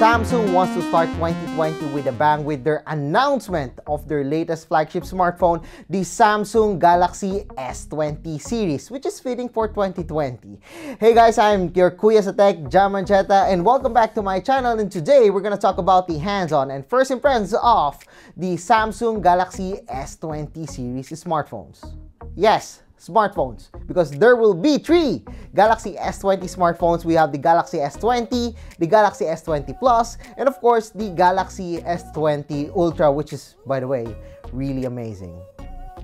Samsung wants to start 2020 with a bang with their announcement of their latest flagship smartphone, the Samsung Galaxy S20 series, which is fitting for 2020. Hey guys, I'm your Kuya sa Tech, Jamancheta, and welcome back to my channel. And today we're gonna talk about the hands-on and first impressions of the Samsung Galaxy S20 series smartphones. Yes, smartphones, because there will be three Galaxy S20 smartphones. We have the Galaxy S20, the Galaxy S20 Plus, and of course the Galaxy S20 Ultra, which is, by the way, really amazing.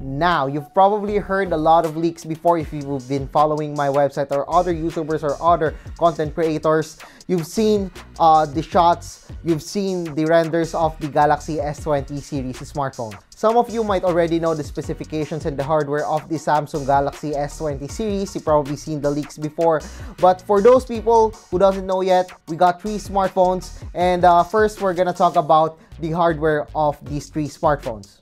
Now, you've probably heard a lot of leaks before if you've been following my website or other YouTubers or other content creators. You've seen the shots, you've seen the renders of the Galaxy S20 series smartphone. Some of you might already know the specifications and the hardware of the Samsung Galaxy S20 series. You've probably seen the leaks before. But for those people who doesn't know yet, we got three smartphones. And first, we're gonna talk about the hardware of these three smartphones.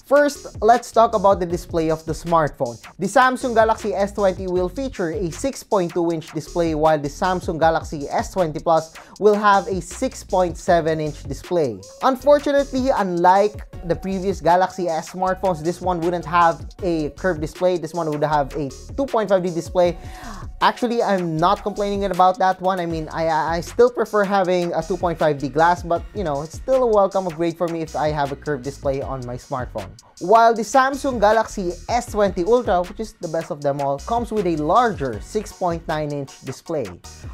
First, let's talk about the display of the smartphone. The Samsung Galaxy S20 will feature a 6.2-inch display, while the Samsung Galaxy S20 Plus will have a 6.7-inch display. Unfortunately, unlike the previous Galaxy S smartphones, this one wouldn't have a curved display. This one would have a 2.5D display. Actually, I'm not complaining about that one. I mean, I still prefer having a 2.5D glass, but you know, it's still a welcome upgrade for me if I have a curved display on my smartphone. While the Samsung Galaxy S20 Ultra, which is the best of them all, comes with a larger 6.9-inch display.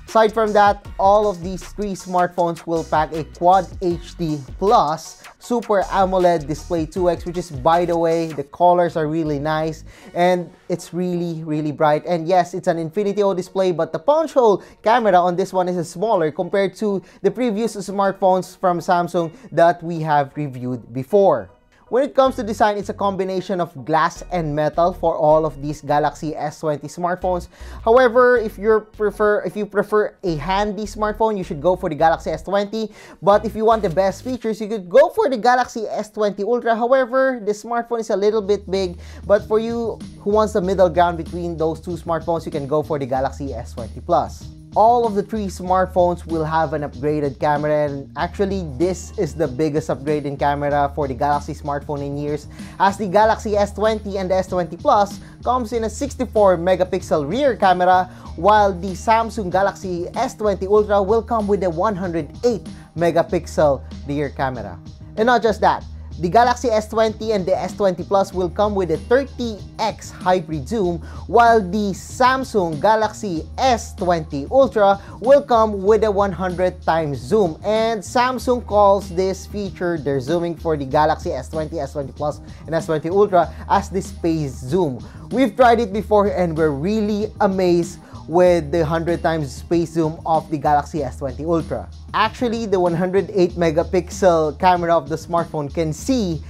Aside from that, all of these three smartphones will pack a Quad HD Plus Super AMOLED Display 2X, which is, by the way, the colors are really nice and it's really bright. And yes, it's an Infinity O display, but the punch hole camera on this one is smaller compared to the previous smartphones from Samsung that we have reviewed before. When it comes to design, it's a combination of glass and metal for all of these Galaxy S20 smartphones. However, if you prefer a handy smartphone, you should go for the Galaxy S20. But if you want the best features, you could go for the Galaxy S20 Ultra. However, the smartphone is a little bit big. But for you who wants the middle ground between those two smartphones, you can go for the Galaxy S20 Plus. All of the three smartphones will have an upgraded camera, and actually this is the biggest upgrade in camera for the Galaxy smartphone in years, as the Galaxy S20 and the S20 Plus comes in a 64 megapixel rear camera, while the Samsung Galaxy S20 Ultra will come with a 108 megapixel rear camera. And not just that, the Galaxy S20 and the S20 Plus will come with a 30x hybrid zoom, while the Samsung Galaxy S20 Ultra will come with a 100 times zoom. And Samsung calls this feature, they're zooming for the Galaxy S20, S20 Plus, and S20 Ultra, as the space zoom. We've tried it before and we're really amazed with the 100 times space zoom of the Galaxy S20 Ultra. Actually, the 108 megapixel camera of the smartphone can see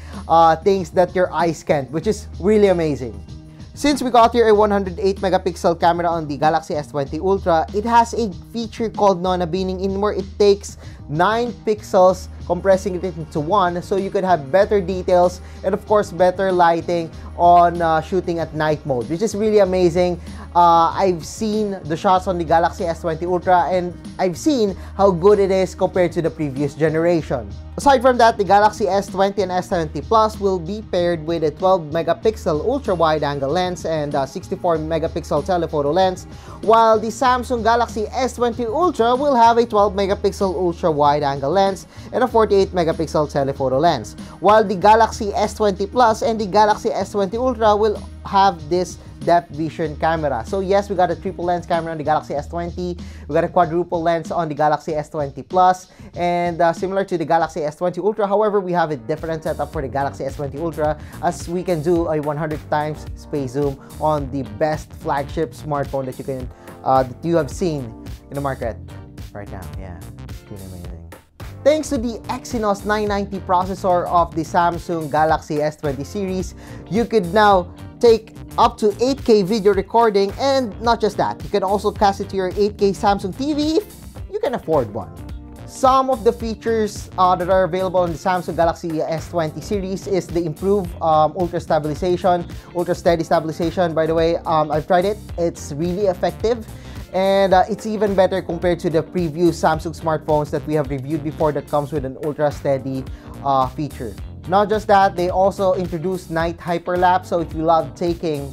things that your eyes can't, which is really amazing. Since we got here a 108 megapixel camera on the Galaxy S20 Ultra, it has a feature called nona binning, in where it takes 9 pixels, compressing it into one, so you could have better details and of course better lighting on shooting at night mode, which is really amazing. I've seen the shots on the Galaxy S20 Ultra and I've seen how good it is compared to the previous generation. Aside from that, the Galaxy S20 and S20 Plus will be paired with a 12 megapixel ultra wide angle lens and a 64 megapixel telephoto lens, while the Samsung Galaxy S20 Ultra will have a 12 megapixel ultra wide angle lens and a 48 megapixel telephoto lens, while the Galaxy S20 Plus and the Galaxy S20 Ultra will have this depth vision camera. So yes, we got a triple lens camera on the Galaxy S20, we got a quadruple lens on the Galaxy S20 Plus, and similar to the Galaxy S20 Ultra, however, we have a different setup for the Galaxy S20 Ultra, as we can do a 100 times space zoom on the best flagship smartphone that you have seen in the market right now. Yeah, really amazing. Thanks to the Exynos 990 processor of the Samsung Galaxy S20 series, you could now take up to 8K video recording, and not just that, you can also cast it to your 8K Samsung TV if you can afford one. Some of the features that are available on the Samsung Galaxy S20 series is the improved ultra steady stabilization. By the way, I've tried it, it's really effective. And it's even better compared to the previous Samsung smartphones that we have reviewed before that comes with an ultra steady feature. Not just that, they also introduced night hyperlapse. So if you love taking,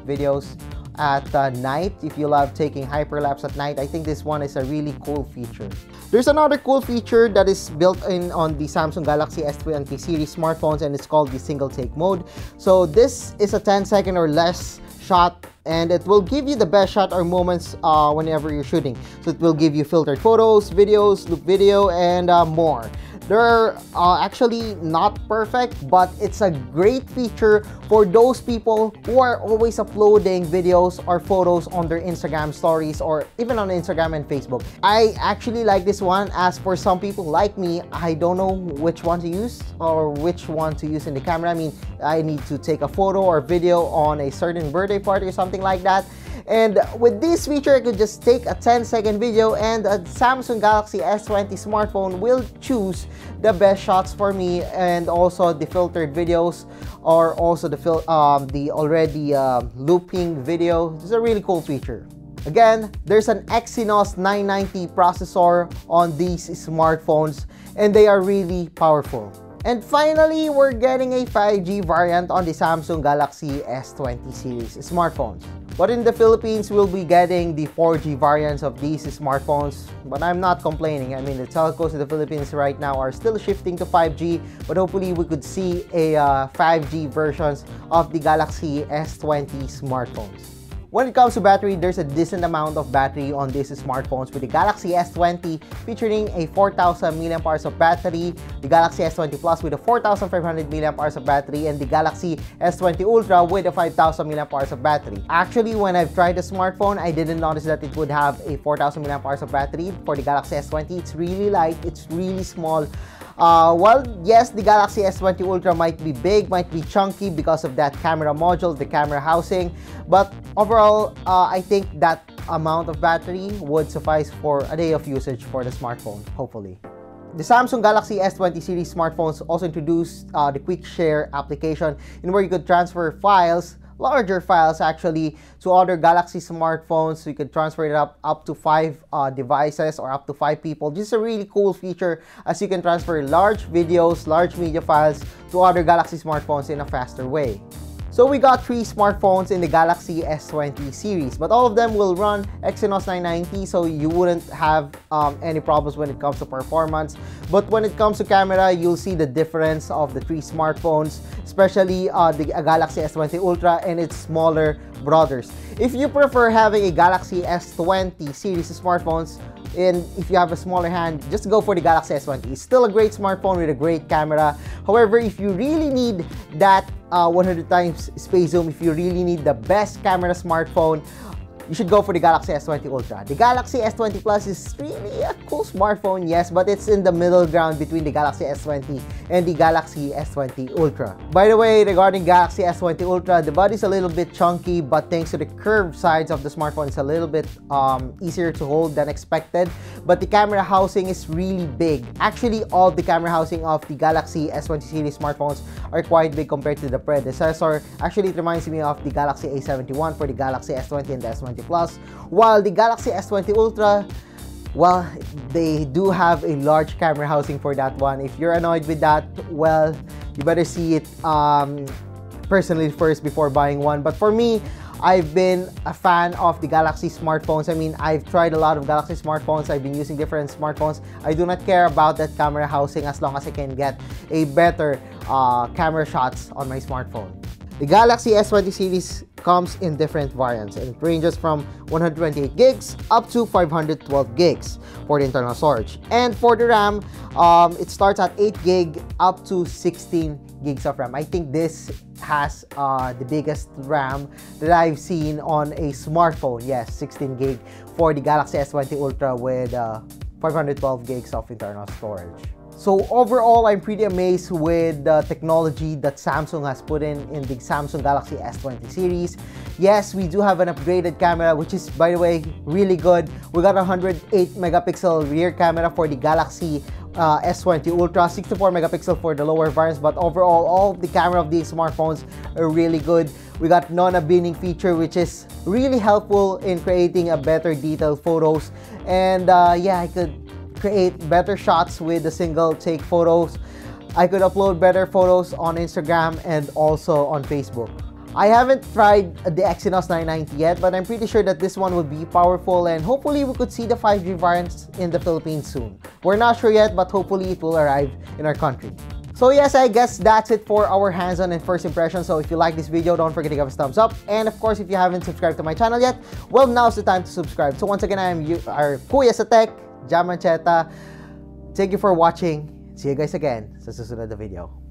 videos at night, if you love taking hyperlapse at night, I think this one is a really cool feature. There's another cool feature that is built in on the Samsung Galaxy S20 series smartphones, and it's called the single take mode. So this is a 10-second or less shot, and it will give you the best shot or moments whenever you're shooting. So it will give you filtered photos, videos, loop video, and more. They're actually not perfect, but it's a great feature for those people who are always uploading videos or photos on their Instagram stories or even on Instagram and Facebook. I actually like this one. As for some people like me, I don't know which one to use or which one to use in the camera. I mean, I need to take a photo or video on a certain birthday party or something like that. And with this feature, I could just take a 10-second video and a Samsung Galaxy S20 smartphone will choose the best shots for me, and also the filtered videos or also the already looping video. This is a really cool feature. Again, there's an Exynos 990 processor on these smartphones, and they are really powerful. And finally, we're getting a 5G variant on the Samsung Galaxy S20 series smartphones. But in the Philippines, we'll be getting the 4G variants of these smartphones. But I'm not complaining. I mean, the telcos in the Philippines right now are still shifting to 5G. But hopefully, we could see a 5G versions of the Galaxy S20 smartphones. When it comes to battery, there's a decent amount of battery on these smartphones with the Galaxy S20 featuring a 4,000 mAh of battery, the Galaxy S20 Plus with a 4,500 mAh of battery, and the Galaxy S20 Ultra with a 5,000 mAh of battery. Actually, when I've tried the smartphone, I didn't notice that it would have a 4,000 mAh of battery for the Galaxy S20. It's really light, it's really small. Well, yes, the Galaxy S20 Ultra might be big, might be chunky because of that camera module, the camera housing, but overall, I think that amount of battery would suffice for a day of usage for the smartphone, hopefully. The Samsung Galaxy S20 series smartphones also introduced the Quick Share application, in where you could transfer files, larger files actually, to other Galaxy smartphones. So you could transfer it up to 5 devices or up to 5 people. This is a really cool feature, as you can transfer large videos, large media files to other Galaxy smartphones in a faster way. So we got 3 smartphones in the Galaxy S20 series, but all of them will run Exynos 990, so you wouldn't have any problems when it comes to performance. But when it comes to camera, you'll see the difference of the 3 smartphones, especially the Galaxy S20 Ultra and its smaller brothers. If you prefer having a Galaxy S20 series smartphones, and if you have a smaller hand, just go for the Galaxy S20. It's still a great smartphone with a great camera. However, if you really need that 100 times space zoom, if you really need the best camera smartphone, you should go for the Galaxy S20 Ultra. The Galaxy S20 Plus is really a cool smartphone, yes, but it's in the middle ground between the Galaxy S20 and the Galaxy S20 Ultra. By the way, regarding Galaxy S20 Ultra, the body's a little bit chunky, but thanks to the curved sides of the smartphone, it's a little bit easier to hold than expected. But the camera housing is really big. Actually, all the camera housing of the Galaxy S20 series smartphones are quite big compared to the predecessor. Actually, it reminds me of the Galaxy A71 for the Galaxy S20 and the S20 Plus, while the Galaxy S20 Ultra, well, they do have a large camera housing for that one. If you're annoyed with that, well, you better see it personally first before buying one. But for me, I've been a fan of the Galaxy smartphones. I mean, I've tried a lot of Galaxy smartphones. I've been using different smartphones. I do not care about that camera housing as long as I can get a better camera shots on my smartphone. The Galaxy S20 series comes in different variants, and it ranges from 128 gigs up to 512 gigs for the internal storage. And for the RAM, it starts at 8 gig up to 16 gigs of RAM. I think this has the biggest RAM that I've seen on a smartphone. Yes, 16 gig for the Galaxy S20 Ultra with 512 gigs of internal storage. So overall, I'm pretty amazed with the technology that Samsung has put in the Samsung Galaxy S20 series. Yes, we do have an upgraded camera, which is, by the way, really good. We got a 108 megapixel rear camera for the Galaxy S20 Ultra, 64 megapixel for the lower variants, but overall, all the camera of these smartphones are really good. We got non-binning feature, which is really helpful in creating a better detailed photos. And yeah, I could create better shots with the single take photos. I could upload better photos on Instagram and also on Facebook. I haven't tried the Exynos 990 yet, but I'm pretty sure that this one will be powerful, and hopefully we could see the 5G variants in the Philippines soon. We're not sure yet, but hopefully it will arrive in our country. So yes, I guess that's it for our hands-on and first impression. So if you like this video, don't forget to give us a thumbs up. And of course, if you haven't subscribed to my channel yet, well, now's the time to subscribe. So once again, I am our Kuya sa Tech, Jam Mancheta. Thank you for watching. See you guys again sa susunod na video.